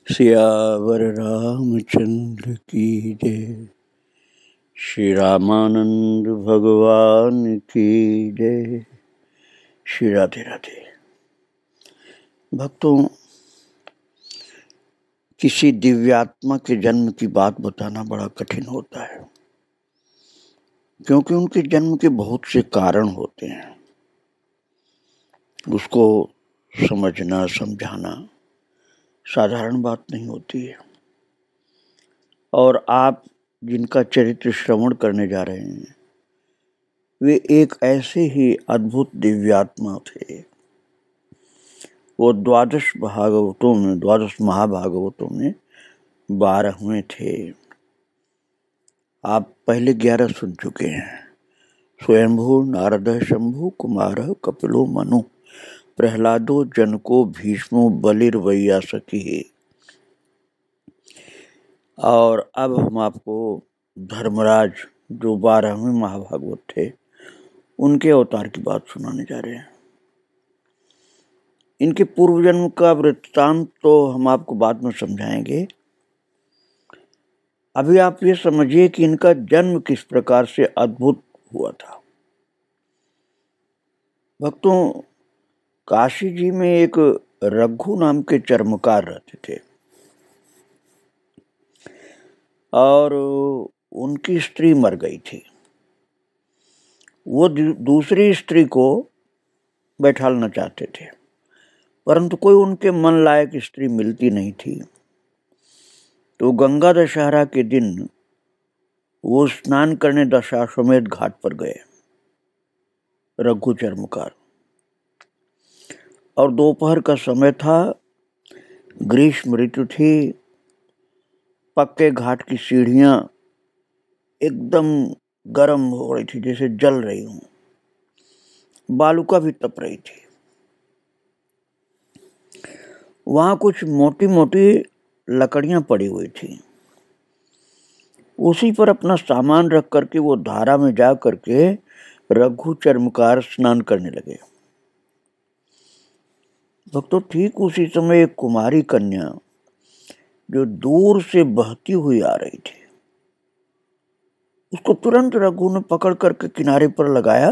सियावर रामचंद्र की जय। श्री रामानंद भगवान की जय। श्री राधे राधे। भक्तों, किसी दिव्यात्मा के जन्म की बात बताना बड़ा कठिन होता है, क्योंकि उनके जन्म के बहुत से कारण होते हैं। उसको समझना समझाना साधारण बात नहीं होती है। और आप जिनका चरित्र श्रवण करने जा रहे हैं, वे एक ऐसे ही अद्भुत दिव्यात्मा थे। वो द्वादश महाभागवतों में 12वें थे। आप पहले 11 सुन चुके हैं। स्वयंभू नारद शंभु कुमार कपिलो मनु प्रहलादो जनको भीष्मो बलिर्वैयासकी। और अब हम आपको धर्मराज, जो 12वें महाभागवत थे, उनके अवतार की बात सुनाने जा रहे हैं। इनके पूर्व जन्म का वृत्तांत तो हम आपको बाद में समझाएंगे। अभी आप ये समझिए कि इनका जन्म किस प्रकार से अद्भुत हुआ था। भक्तों, काशी जी में एक रघु नाम के चर्मकार रहते थे, और उनकी स्त्री मर गई थी। वो दूसरी स्त्री को बैठालना चाहते थे, परंतु कोई उनके मन लायक स्त्री मिलती नहीं थी। तो गंगा दशहरा के दिन वो स्नान करने दशाश्वमेध घाट पर गए, रघु चर्मकार। और दोपहर का समय था, ग्रीष्म ऋतु थी। पक्के घाट की सीढ़ियां एकदम गर्म हो रही थी, जैसे जल रही हूं। बालुका भी तप रही थी। वहां कुछ मोटी मोटी लकड़ियां पड़ी हुई थी। उसी पर अपना सामान रख करके वो धारा में जा करके रघु चर्मकार स्नान करने लगे। भक्तों, ठीक उसी समय एक कुमारी कन्या, जो दूर से बहती हुई आ रही थी, उसको तुरंत रघु ने पकड़ करके किनारे पर लगाया।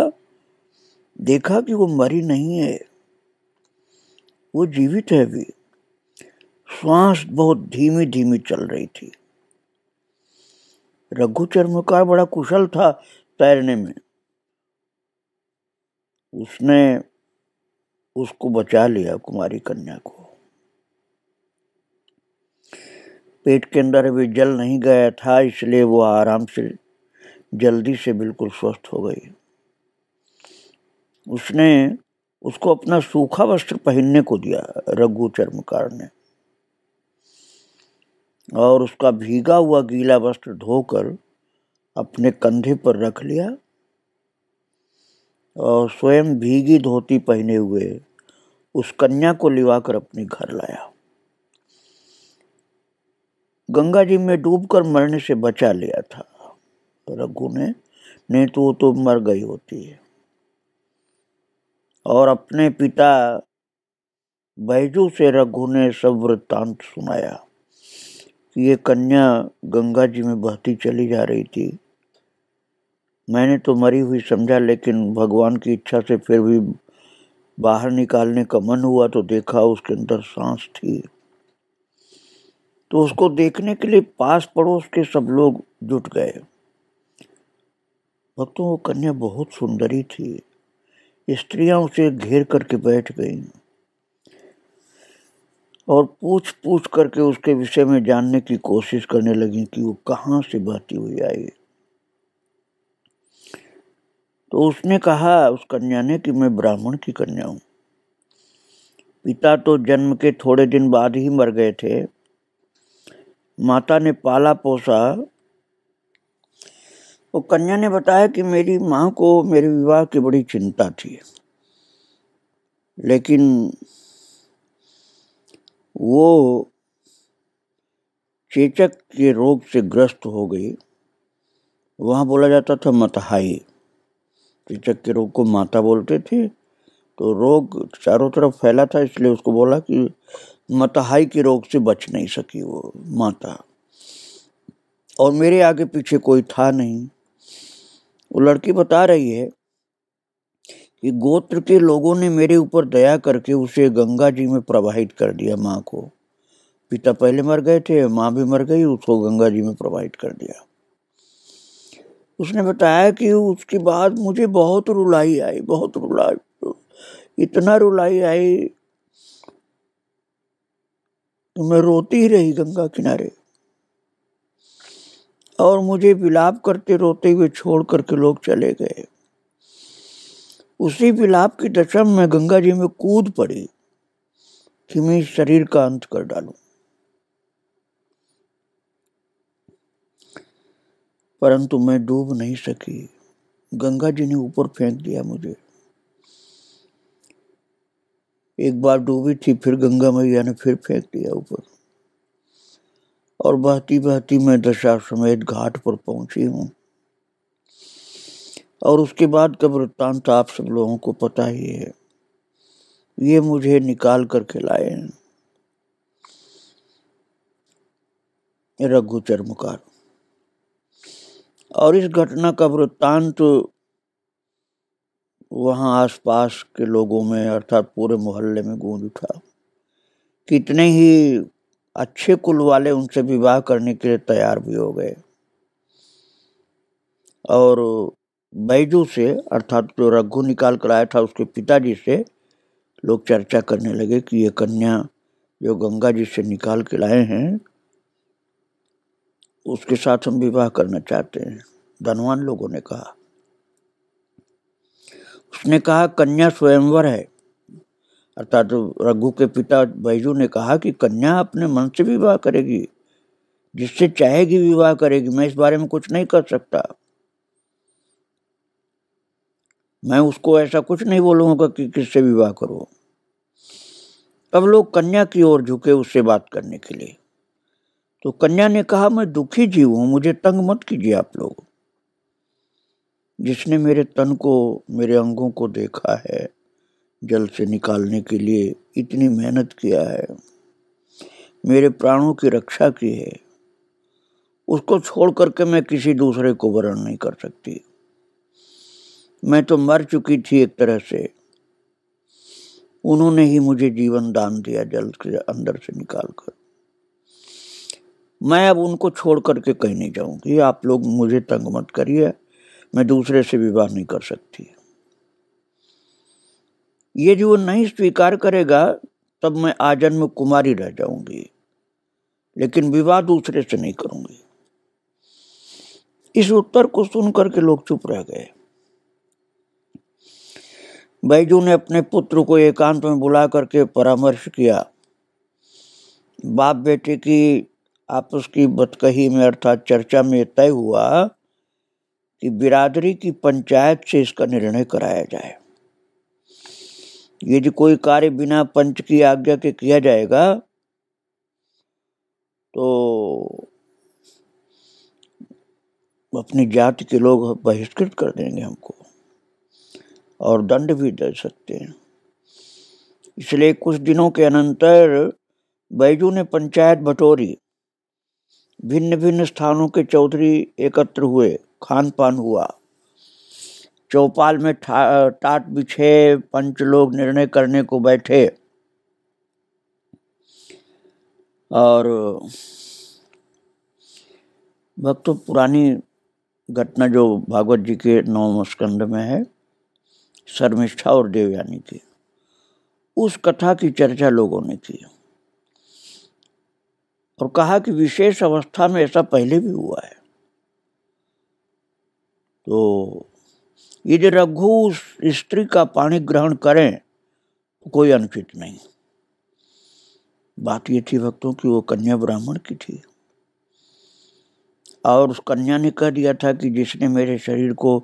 देखा कि वो मरी नहीं है, वो जीवित है भी। श्वास बहुत धीमी धीमी चल रही थी। रघु चर्मकार बड़ा कुशल था तैरने में। उसने उसको बचा लिया, कुमारी कन्या को। पेट के अंदर अभी जल नहीं गया था, इसलिए वो आराम से जल्दी से बिल्कुल स्वस्थ हो गई। उसने उसको अपना सूखा वस्त्र पहनने को दिया, रघु चर्मकार ने, और उसका भीगा हुआ गीला वस्त्र धोकर अपने कंधे पर रख लिया, और स्वयं भीगी धोती पहने हुए उस कन्या को लिवाकर अपने घर लाया। गंगा जी में डूबकर मरने से बचा लिया था रघु ने, नहीं तो वो तो मर गई होती है। और अपने पिता बैजू से रघु ने सब वृत्तांत सुनाया कि ये कन्या गंगा जी में बहती चली जा रही थी। मैंने तो मरी हुई समझा, लेकिन भगवान की इच्छा से फिर भी बाहर निकालने का मन हुआ तो देखा उसके अंदर सांस थी। तो उसको देखने के लिए पास पड़ोस के सब लोग जुट गए। भक्तों, वो कन्या बहुत सुंदरी थी। स्त्रियां उसे घेर करके बैठ गईं और पूछ पूछ करके उसके विषय में जानने की कोशिश करने लगी कि वो कहाँ से बहती हुई आई। तो उसने कहा, उस कन्या ने, कि मैं ब्राह्मण की कन्या हूं। पिता तो जन्म के थोड़े दिन बाद ही मर गए थे। माता ने पाला पोसा। वो कन्या ने बताया कि मेरी माँ को मेरे विवाह की बड़ी चिंता थी, लेकिन वो चेचक के रोग से ग्रस्त हो गई। वहां बोला जाता था मतहाई। चेचक के रोग को माता बोलते थे। तो रोग चारों तरफ फैला था, इसलिए उसको बोला कि मतहाई के रोग से बच नहीं सकी वो माता, और मेरे आगे पीछे कोई था नहीं। वो लड़की बता रही है कि गोत्र के लोगों ने मेरे ऊपर दया करके उसे गंगा जी में प्रवाहित कर दिया। माँ को, पिता पहले मर गए थे, माँ भी मर गई, उसको गंगा जी में प्रवाहित कर दिया। उसने बताया कि उसके बाद मुझे बहुत रुलाई आई, बहुत रुलाई, इतना रुलाई आई तो मैं रोती ही रही गंगा किनारे, और मुझे विलाप करते रोते हुए छोड़ करके लोग चले गए। उसी विलाप की दशा में गंगा जी में कूद पड़ी कि मैं इस शरीर का अंत कर डालूं, परंतु मैं डूब नहीं सकी। गंगा जी ने ऊपर फेंक दिया मुझे। एक बार डूबी थी, फिर गंगा मैया ने फिर फेंक दिया ऊपर, और बहती बहती मैं दशा समेत घाट पर पहुंची हूं। और उसके बाद का वृत्तांत आप सब लोगों को पता ही है। ये मुझे निकाल करके लाए हैं रघु चर्मकार, और इस घटना का वृत्तांत वहां आसपास के लोगों में अर्थात पूरे मोहल्ले में गूंज उठा। कितने ही अच्छे कुल वाले उनसे विवाह करने के लिए तैयार भी हो गए, और बैजू से अर्थात जो रघु निकाल कर आया था उसके पिताजी से लोग चर्चा करने लगे कि ये कन्या जो गंगा जी से निकाल के लाए हैं उसके साथ हम विवाह करना चाहते हैं। धनवान लोगों ने कहा। उसने कहा कन्या स्वयंवर है, अर्थात रघु के पिता बैजू ने कहा कि कन्या अपने मन से विवाह करेगी, जिससे चाहेगी विवाह करेगी, मैं इस बारे में कुछ नहीं कर सकता। मैं उसको ऐसा कुछ नहीं बोलूंगा कि किससे विवाह करो। अब लोग कन्या की ओर झुके उससे बात करने के लिए। तो कन्या ने कहा मैं दुखी जीव हूं, मुझे तंग मत कीजिए आप लोग। जिसने मेरे तन को, मेरे अंगों को देखा है, जल से निकालने के लिए इतनी मेहनत किया है, मेरे प्राणों की रक्षा की है, उसको छोड़ करके मैं किसी दूसरे को वरण नहीं कर सकती। मैं तो मर चुकी थी एक तरह से, उन्होंने ही मुझे जीवन दान दिया जल के अंदर से निकाल कर। मैं अब उनको छोड़ करके कहीं नहीं जाऊंगी, आप लोग मुझे तंग मत करिए, मैं दूसरे से विवाह नहीं कर सकती। ये जो नहीं स्वीकार करेगा तब मैं आजन्म कुमारी रह जाऊंगी, लेकिन विवाह दूसरे से नहीं करूंगी। इस उत्तर को सुन करके लोग चुप रह गए। बैजू ने अपने पुत्र को एकांत में बुला करके परामर्श किया। बाप बेटे की आपस की बतकही में अर्थात चर्चा में तय हुआ कि बिरादरी की पंचायत से इसका निर्णय कराया जाए। यदि कोई कार्य बिना पंच की आज्ञा के किया जाएगा तो अपनी जाति के लोग बहिष्कृत कर देंगे हमको और दंड भी दे सकते हैं। इसलिए कुछ दिनों के अनंतर बैजू ने पंचायत बटोरी। भिन्न भिन्न स्थानों के चौधरी एकत्र हुए, खान पान हुआ। चौपाल में टाट बिछे पंच लोग निर्णय करने को बैठे, और भक्तों पुरानी घटना जो भागवत जी के 9वें स्कंद में है, शर्मिष्ठा और देवयानी की, उस कथा की चर्चा लोगों ने की और कहा कि विशेष अवस्था में ऐसा पहले भी हुआ है। तो यदि रघु उस स्त्री का पानी ग्रहण करें तो कोई अनुचित नहीं। बात ये थी भक्तों कि वो कन्या ब्राह्मण की थी, और उस कन्या ने कह दिया था कि जिसने मेरे शरीर को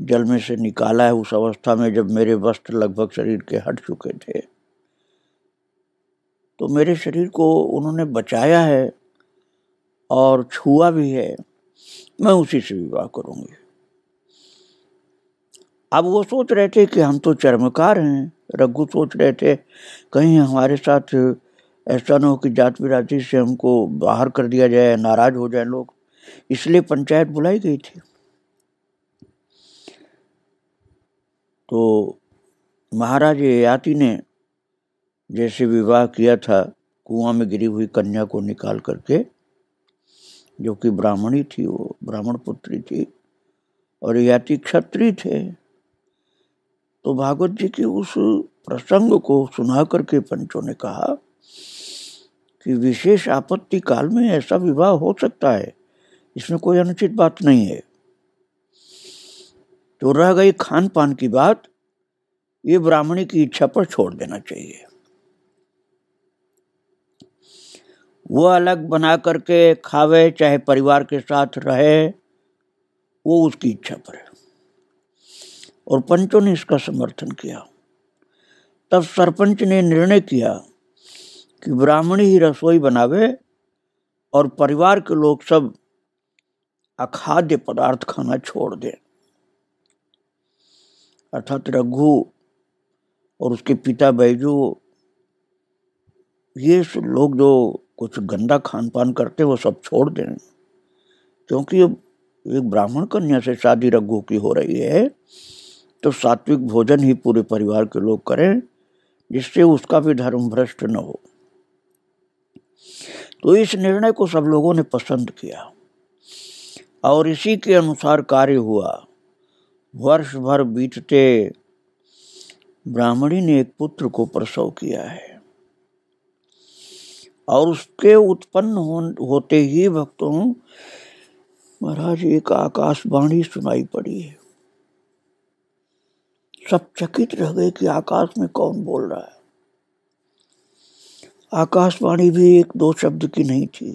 जल में से निकाला है, उस अवस्था में जब मेरे वस्त्र लगभग शरीर के हट चुके थे, तो मेरे शरीर को उन्होंने बचाया है और छुआ भी है, मैं उसी से विवाह करूंगी। अब वो सोच रहे थे कि हम तो चर्मकार हैं। रघु सोच रहे थे कहीं हमारे साथ ऐसा न हो कि जात बिरादरी से हमको बाहर कर दिया जाए, नाराज हो जाए लोग, इसलिए पंचायत बुलाई गई थी। तो महाराज ययाति ने जैसे विवाह किया था, कुआं में गिरी हुई कन्या को निकाल करके, जो कि ब्राह्मणी थी, वो ब्राह्मण पुत्री थी और ययाति क्षत्रिय थे। तो भागवत जी की उस प्रसंग को सुना करके पंचों ने कहा कि विशेष आपत्ति काल में ऐसा विवाह हो सकता है, इसमें कोई अनुचित बात नहीं है। तो रह गई खान पान की बात, ये ब्राह्मणी की इच्छा पर छोड़ देना चाहिए। वो अलग बना करके खावे चाहे परिवार के साथ रहे, वो उसकी इच्छा पर है। और पंचों ने इसका समर्थन किया। तब सरपंच ने निर्णय किया कि ब्राह्मणी ही रसोई बनावे और परिवार के लोग सब अखाद्य पदार्थ खाना छोड़ दें। अर्थात रघु और उसके पिता बैजू, ये लोग जो कुछ गंदा खान पान करते वो सब छोड़ दें, क्योंकि अब एक ब्राह्मण कन्या से शादी रघु की हो रही है, तो सात्विक भोजन ही पूरे परिवार के लोग करें, जिससे उसका भी धर्म भ्रष्ट न हो। तो इस निर्णय को सब लोगों ने पसंद किया और इसी के अनुसार कार्य हुआ। वर्ष भर बीतते ब्राह्मणी ने एक पुत्र को प्रसव किया है और उसके उत्पन्न होते ही भक्तों महाराज एक आकाशवाणी सुनाई पड़ी है। सब चकित रह गए कि आकाश में कौन बोल रहा है। आकाशवाणी भी एक दो शब्द की नहीं थी।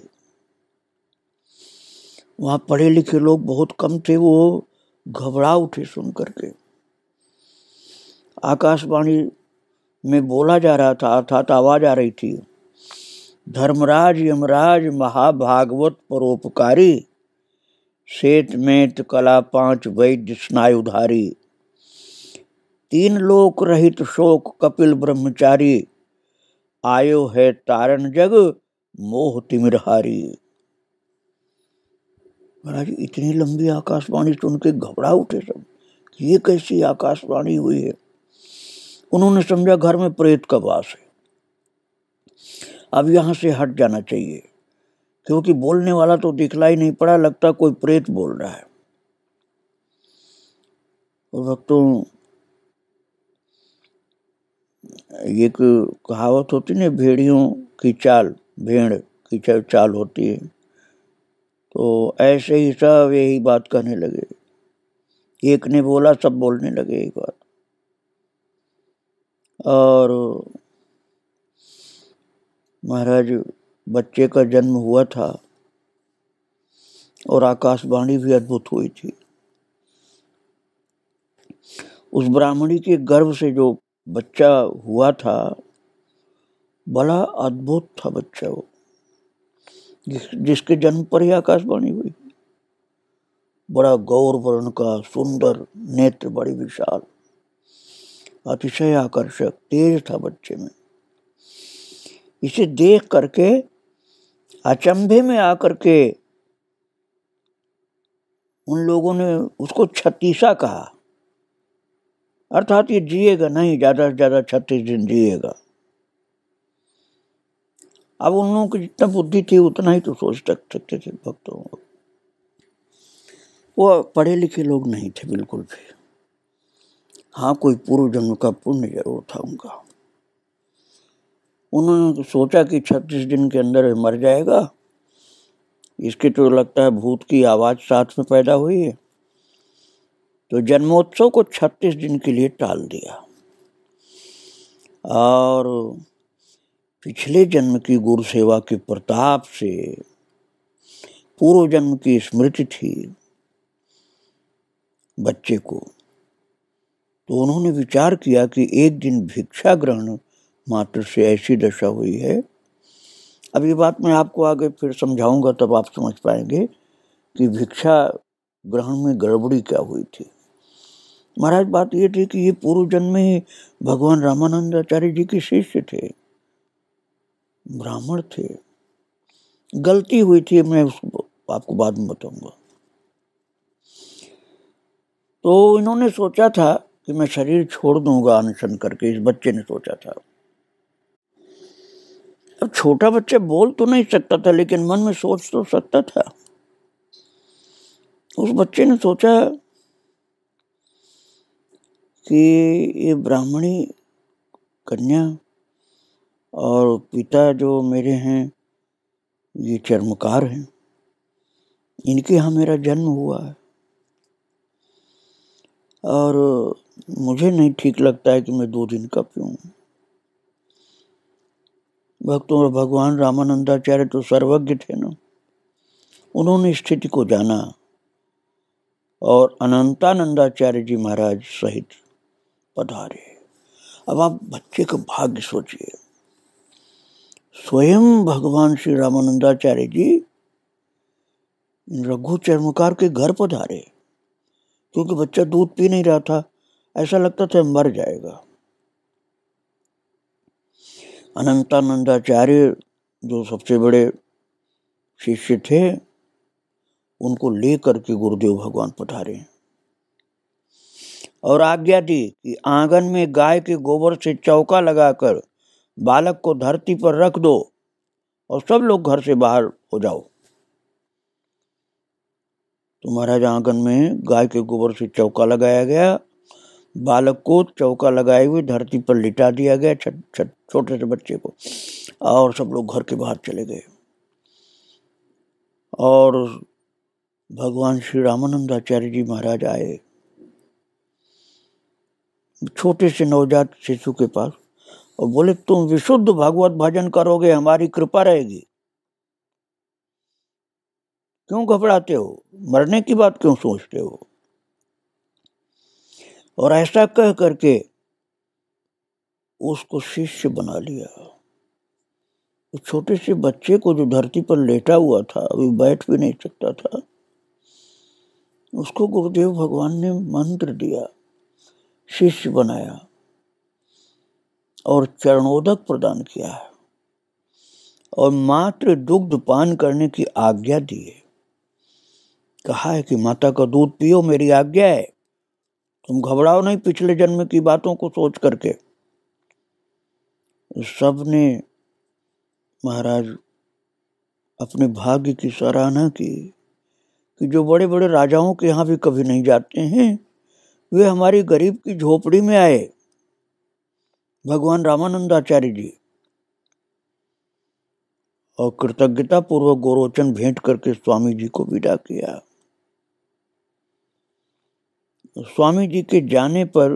वहां पढ़े लिखे लोग बहुत कम थे, वो घबरा उठे सुन करके। आकाशवाणी में बोला जा रहा था, अर्थात आवाज आ रही थी, धर्मराज यमराज महाभागवत परोपकारी, श्वेत मेत कला पांच वैद्य स्नायुधारी, तीन लोक रहित शोक कपिल ब्रह्मचारी, आयो है तारण जग मोह तिमिरहारी। महाराज इतनी लंबी आकाशवाणी सुन के घबरा उठे सब, ये कैसी आकाशवाणी हुई है। उन्होंने समझा घर में प्रेत का वास है, अब यहां से हट जाना चाहिए, क्योंकि बोलने वाला तो दिखलाई नहीं पड़ा, लगता कोई प्रेत बोल रहा है। और भक्तों, एक कहावत होती है, भेड़ियों की चाल, भेड़ की चाल होती है, तो ऐसे ही सब यही बात कहने लगे। एक ने बोला, सब बोलने लगे एक बात। और महाराज बच्चे का जन्म हुआ था और आकाशवाणी भी अद्भुत हुई थी। उस ब्राह्मणी के गर्भ से जो बच्चा हुआ था, बड़ा अद्भुत था बच्चा वो, जिसके जन्म पर ही आकाशवाणी हुई। बड़ा गौर वर्ण का, सुंदर, नेत्र बड़ी विशाल, अतिशय आकर्षक, तेज था बच्चे में। इसे देख करके अचंभे में आकर के उन लोगों ने उसको छत्तीसा कहा, अर्थात ये जिएगा नहीं, ज्यादा से ज्यादा 36 दिन जिएगा। अब उन लोगों की जितना बुद्धि थी उतना ही तो सोच सकते थे भक्तों। वो पढ़े लिखे लोग नहीं थे बिल्कुल भी। हाँ, कोई पूर्व जन्म का पुण्य जरूर था उनका। उन्होंने सोचा कि 36 दिन के अंदर मर जाएगा, इसके तो लगता है भूत की आवाज साथ में पैदा हुई है, तो जन्मोत्सव को 36 दिन के लिए टाल दिया। और पिछले जन्म की गुरु सेवा के प्रताप से पूर्व जन्म की स्मृति थी बच्चे को, तो उन्होंने विचार किया कि एक दिन भिक्षा ग्रहण मात्र से ऐसी दशा हुई है। अब ये बात मैं आपको आगे फिर समझाऊंगा, तब आप समझ पाएंगे कि भिक्षा ग्रहण में गड़बड़ी क्या हुई थी। महाराज बात ये थी कि ये पूर्व जन्म में भगवान रामानंद आचार्य जी के शिष्य थे। ब्राह्मण थे, गलती हुई थी, मैं उसको आपको बाद में बताऊंगा। तो इन्होंने सोचा था कि मैं शरीर छोड़ दूंगा अनशन करके, इस बच्चे ने सोचा था। अब छोटा बच्चा बोल तो नहीं सकता था, लेकिन मन में सोच तो सकता था। उस बच्चे ने सोचा कि ये ब्राह्मणी कन्या और पिता जो मेरे हैं ये चर्मकार हैं, इनके यहाँ मेरा जन्म हुआ है, और मुझे नहीं ठीक लगता है कि मैं दूध इनका पीऊं। भक्तों और भगवान रामानंदाचार्य तो सर्वज्ञ थे ना, उन्होंने स्थिति को जाना और अनंतानंदाचार्य जी महाराज सहित पधारे। अब आप बच्चे का भाग्य सोचिए, स्वयं भगवान श्री रामानंदाचार्य जी रघु चर्मकार के घर पधारे, क्योंकि बच्चा दूध पी नहीं रहा था, ऐसा लगता था मर जाएगा। अनंतानंदाचार्य जो सबसे बड़े शिष्य थे, उनको लेकर के गुरुदेव भगवान पधारे और आज्ञा दी कि आंगन में गाय के गोबर से चौका लगाकर बालक को धरती पर रख दो और सब लोग घर से बाहर हो जाओ। तो महाराज आंगन में गाय के गोबर से चौका लगाया गया, बालक को चौका लगाए हुए धरती पर लिटा दिया गया, छोटे से बच्चे को, और सब लोग घर के बाहर चले गए। और भगवान श्री रामानंदाचार्य जी महाराज आए छोटे से नवजात शिशु के पास और बोले, तुम विशुद्ध भागवत भजन करोगे, हमारी कृपा रहेगी, क्यों घबराते हो, मरने की बात क्यों सोचते हो। और ऐसा कह करके उसको शिष्य बना लिया। तो छोटे से बच्चे को जो धरती पर लेटा हुआ था, अभी बैठ भी नहीं सकता था, उसको गुरुदेव भगवान ने मंत्र दिया, शिष्य बनाया और चरणोदक प्रदान किया है और मात्र दुग्ध पान करने की आज्ञा दी है। कहा है कि माता का दूध पियो, मेरी आज्ञा है, तुम घबराओ नहीं पिछले जन्म की बातों को सोच करके। सबने महाराज अपने भाग्य की सराहना की कि जो बड़े बड़े राजाओं के यहाँ भी कभी नहीं जाते हैं, वे हमारी गरीब की झोपड़ी में आए, भगवान रामानंदाचार्य जी, और कृतज्ञता पूर्वक गोरोचन भेंट करके स्वामी जी को विदा किया। स्वामी जी के जाने पर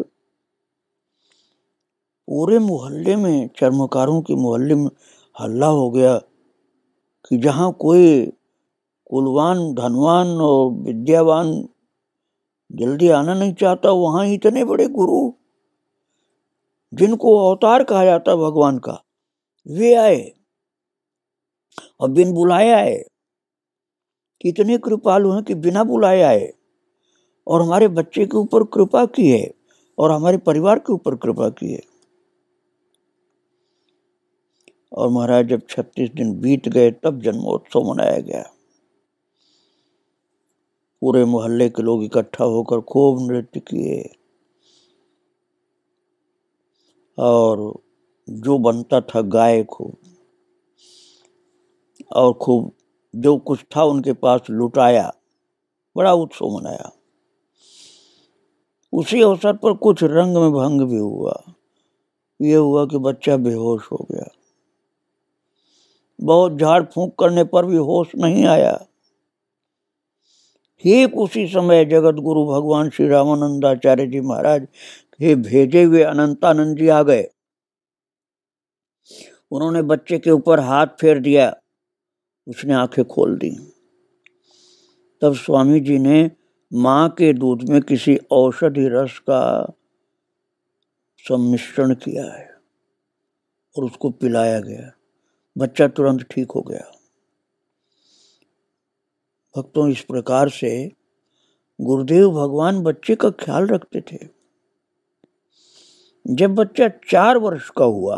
पूरे मोहल्ले में, चर्मकारों के मोहल्ले में हल्ला हो गया कि जहां कोई कुलवान, धनवान और विद्यावान जल्दी आना नहीं चाहता, वहां इतने बड़े गुरु जिनको अवतार कहा जाता भगवान का, वे आए और बिन बुलाए आए। कितने कृपालु हैं कि बिना बुलाए आए और हमारे बच्चे के ऊपर कृपा की है और हमारे परिवार के ऊपर कृपा की है। और महाराज जब 36 दिन बीत गए तब जन्मोत्सव मनाया गया। पूरे मोहल्ले के लोग इकट्ठा होकर खूब नृत्य किए और जो बनता था गाय खूब, और खूब जो कुछ था उनके पास लुटाया, बड़ा उत्सव मनाया। उसी अवसर पर कुछ रंग में भंग भी हुआ। ये हुआ कि बच्चा बेहोश हो गया, बहुत झाड़ फूंक करने पर भी होश नहीं आया। ठीक उसी समय जगत गुरु भगवान श्री रामानंदाचार्य जी महाराज के भेजे हुए अनंतानंद जी आ गए। उन्होंने बच्चे के ऊपर हाथ फेर दिया, उसने आंखें खोल दी। तब स्वामी जी ने मां के दूध में किसी औषधि रस का सम्मिश्रण किया है और उसको पिलाया गया। बच्चा तुरंत ठीक हो गया। भक्तों, इस प्रकार से गुरुदेव भगवान बच्चे का ख्याल रखते थे। जब बच्चा 4 वर्ष का हुआ,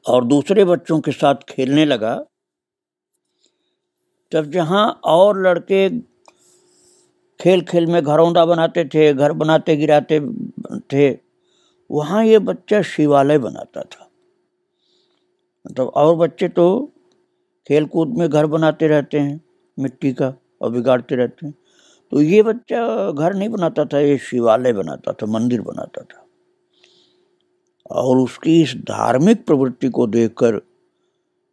और दूसरे बच्चों के साथ खेलने लगा, तब जहाँ और लड़के खेल खेल में घरौंदा बनाते थे, घर बनाते गिराते थे, वहाँ ये बच्चा शिवालय बनाता था। मतलब और बच्चे तो खेल कूद में घर बनाते रहते हैं मिट्टी का और बिगाड़ते रहते हैं, तो ये बच्चा घर नहीं बनाता था, ये शिवालय बनाता था, मंदिर बनाता था। और उसकी इस धार्मिक प्रवृत्ति को देखकर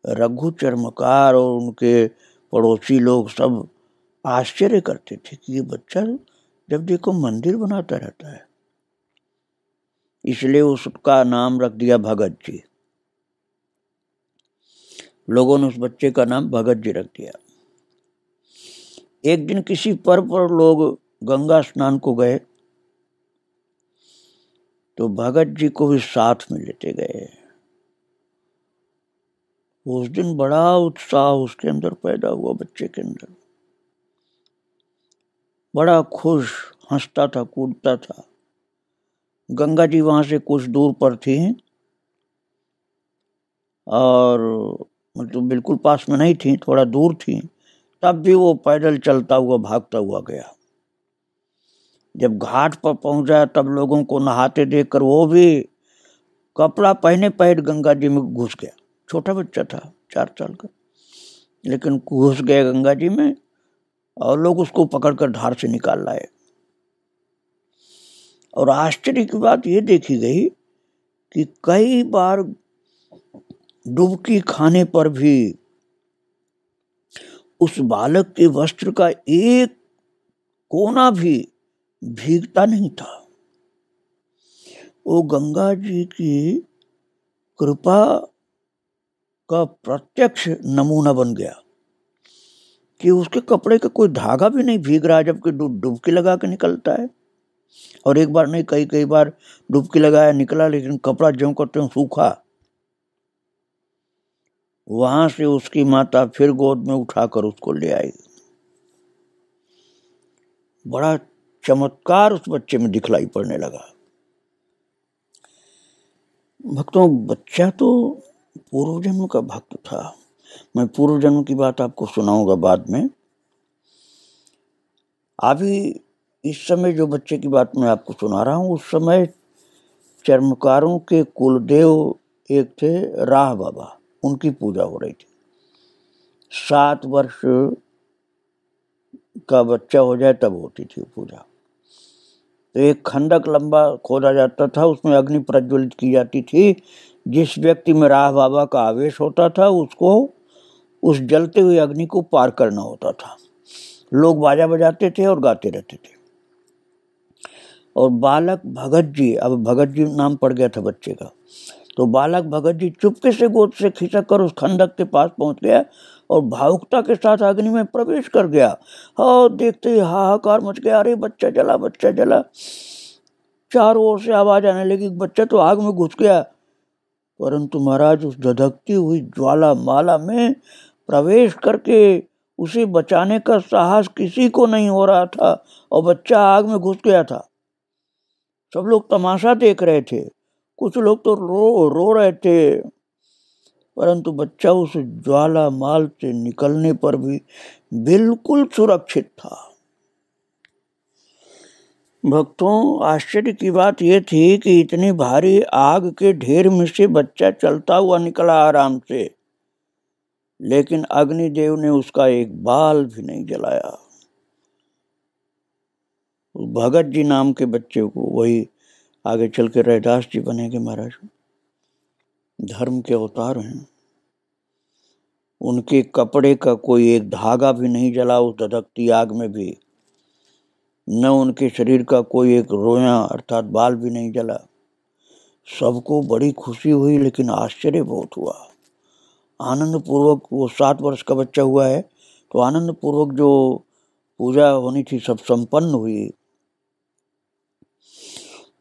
रघु चर्मकार और उनके पड़ोसी लोग सब आश्चर्य करते थे कि ये बच्चा जब देखो मंदिर बनाता रहता है। इसलिए उसका नाम रख दिया भगत जी। लोगों ने उस बच्चे का नाम भगत जी रख दिया। एक दिन किसी पर्व पर लोग गंगा स्नान को गए, तो भगत जी को भी साथ में लेते गए। उस दिन बड़ा उत्साह उसके अंदर पैदा हुआ, बच्चे के अंदर बड़ा खुश, हंसता था, कूदता था। गंगा जी वहां से कुछ दूर पर थी और मतलब बिल्कुल पास में नहीं थी, थोड़ा दूर थी, तब भी वो पैदल चलता हुआ भागता हुआ गया। जब घाट पर पहुंचा तब लोगों को नहाते देखकर वो भी कपड़ा पहने पहन गंगा जी में घुस गया। छोटा बच्चा था, 4 साल का, लेकिन घुस गया गंगा जी में और लोग उसको पकड़कर धार से निकाल लाए। और आश्चर्य की बात ये देखी गई कि कई बार डुबकी खाने पर भी उस बालक के वस्त्र का एक कोना भी भीगता नहीं था। वो गंगा जी की कृपा का प्रत्यक्ष नमूना बन गया कि उसके कपड़े का कोई धागा भी नहीं भीग रहा, जबकि डुबकी लगा के निकलता है। और एक बार नहीं, कई बार डुबकी लगाया, निकला, लेकिन कपड़ा ज्यों करते हो सूखा। वहां से उसकी माता फिर गोद में उठाकर उसको ले आई। बड़ा चमत्कार उस बच्चे में दिखलाई पड़ने लगा। भक्तों, बच्चा तो पूर्व जन्म का भक्त था। मैं पूर्व जन्म की बात आपको सुनाऊंगा बाद में। अभी इस समय जो बच्चे की बात मैं आपको सुना रहा हूँ, उस समय चर्मकारों के कुलदेव एक थे राह बाबा, उनकी पूजा हो रही थी। 7 वर्ष का बच्चा हो जाए तब होती थी पूजा। तो एक खंडक लंबा खोदा जाता था, उसमें अग्नि प्रज्वलित की जाती थी। जिस व्यक्ति में राह बाबा का आवेश होता था उसको उस जलते हुए अग्नि को पार करना होता था। लोग बाजा बजाते थे और गाते रहते थे। और बालक भगत जी, अब भगत जी नाम पड़ गया था बच्चे का, तो बालक भगत जी चुपके से गोद से खिसक कर उस खंडक के पास पहुंच गया और भावुकता के साथ अग्नि में प्रवेश कर गया। और देखते ही हाहाकार मच गया, अरे बच्चा जला, बच्चा जला। चारों ओर से आवाज आने लगी, बच्चा तो आग में घुस गया। परंतु महाराज उस धधकती हुई ज्वाला माला में प्रवेश करके उसे बचाने का साहस किसी को नहीं हो रहा था और बच्चा आग में घुस गया था। सब लोग तमाशा देख रहे थे, कुछ लोग तो रो रहे थे, परंतु बच्चा उस ज्वाला माल से निकलने पर भी बिल्कुल सुरक्षित था। भक्तों, आश्चर्य की बात यह थी कि इतनी भारी आग के ढेर में से बच्चा चलता हुआ निकला आराम से, लेकिन अग्निदेव ने उसका एक बाल भी नहीं जलाया। भगत जी नाम के बच्चे को वही आगे चल के रैदास जी बनेंगे महाराज, धर्म के अवतार हैं। उनके कपड़े का कोई एक धागा भी नहीं जला उस धधकती आग में भी, न उनके शरीर का कोई एक रोया अर्थात बाल भी नहीं जला। सबको बड़ी खुशी हुई, लेकिन आश्चर्य बहुत हुआ। आनंद पूर्वक, वो 7 वर्ष का बच्चा हुआ है, तो आनंद पूर्वक जो पूजा होनी थी सब संपन्न हुई।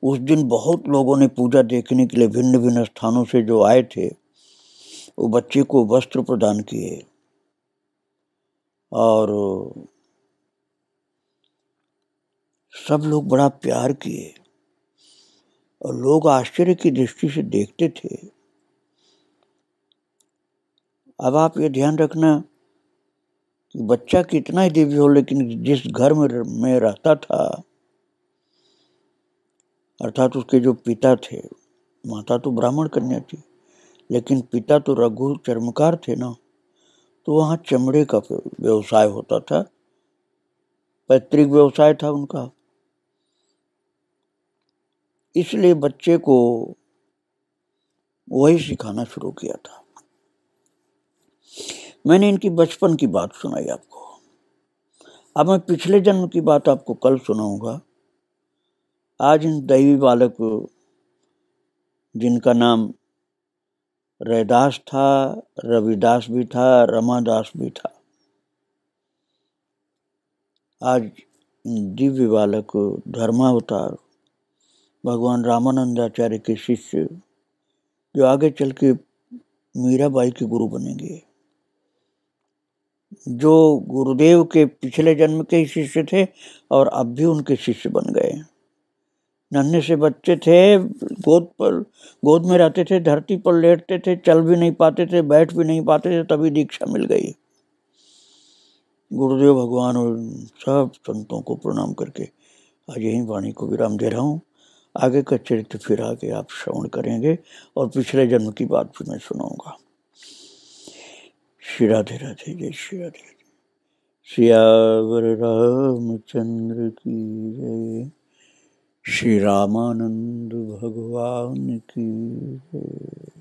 उस दिन बहुत लोगों ने पूजा देखने के लिए भिन्न भिन्न स्थानों से जो आए थे, वो बच्चे को वस्त्र प्रदान किए और सब लोग बड़ा प्यार किए और लोग आश्चर्य की दृष्टि से देखते थे। अब आप ये ध्यान रखना कि बच्चा कितना ही दिव्य हो, लेकिन जिस घर में रहता था, अर्थात उसके जो पिता थे, माता तो ब्राह्मण कन्या थी, लेकिन पिता तो रघु चर्मकार थे ना, तो वहां चमड़े का व्यवसाय होता था, पैतृक व्यवसाय था उनका। इसलिए बच्चे को वही सिखाना शुरू किया था। मैंने इनकी बचपन की बात सुनाई आपको। अब मैं पिछले जन्म की बात आपको कल सुनाऊंगा। आज इन दैवी बालक, जिनका नाम रैदास था, रविदास भी था, रमादास भी था, आज दिव्य बालक धर्मावतार भगवान रामानंदाचार्य के शिष्य, जो आगे चल के मीराबाई के गुरु बनेंगे, जो गुरुदेव के पिछले जन्म के शिष्य थे और अब भी उनके शिष्य बन गए। नन्हे से बच्चे थे, गोद में रहते थे, धरती पर लेटते थे, चल भी नहीं पाते थे, बैठ भी नहीं पाते थे, तभी दीक्षा मिल गई। गुरुदेव भगवान और सब संतों को प्रणाम करके आज यही वाणी को विराम दे रहा हूँ। आगे का चरित्र फिर आगे आप श्रवण करेंगे और पिछले जन्म की बात भी मैं सुनाऊंगा। श्री राधे राधे, जय श्री राधे राधे। सियावर रामचंद्र की जय, श्री रामानंद भगवान की जय।